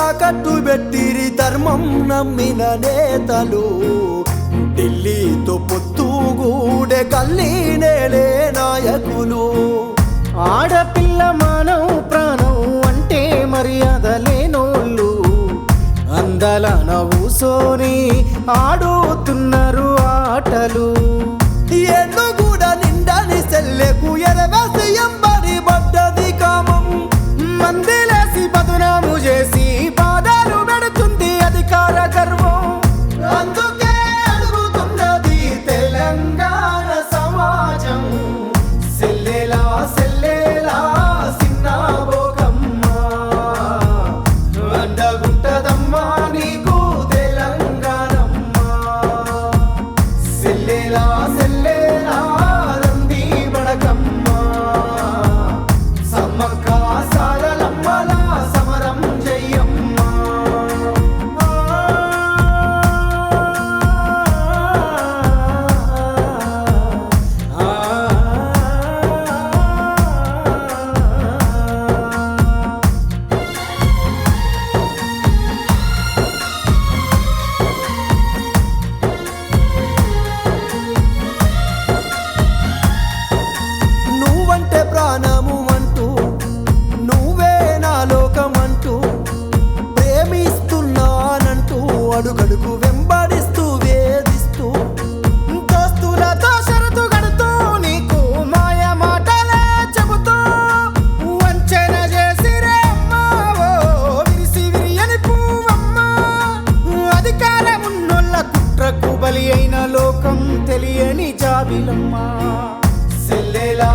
తాకట్టు పెట్టిరి ధర్మం నమ్మిన నేతలు ఢిల్లీతో పొత్తుగూడే కల్లీనేలే నాయకులు ఆడపిల్ల మానవ ప్రాణం అంటే మర్యాద లేనోళ్ళు అందల నవ్వుసోని ఆడుతున్నారు ఆటలు ఎన్ను కూడా నిండని సెల్లెకు ఎరవేసి ఎంబడి పడ్డది కామం మందిలేసి బదునాము చేసి బాధలు పెడుతుంది అధికార గర్వం అందుకే అడుగుతున్నది తెలంగాణ సమాజం సెల్లెలా సెల్లెలా సిన్నాబోకమ్మ అండగుంటదమ్మా నీకు తెలంగాణమ్మ సెల్లెలా సెల్లెలా రంది బడకమ్మ సమ్మక్క సారలమ్మల సమరం చెయ్యమ్మ నువ్వంటే ప్రాణము అంటూ నువ్వే నా లోకమంటూ ప్రేమిస్తున్నానంటూ అడుగడుగు వెంబడిస్తూ వేధిస్తూ దోస్తులతో షరతు కడుతూ నీకు మాయ మాటలే చెబుతూ వంచన చేసిరే అమ్మావో విరిసి విరియని పువ్వమ్మ అధికారమున్నోళ్ళ కుట్రకు బలి అయిన లోకం తెలియని జాబిలమ్మ సెల్లెలా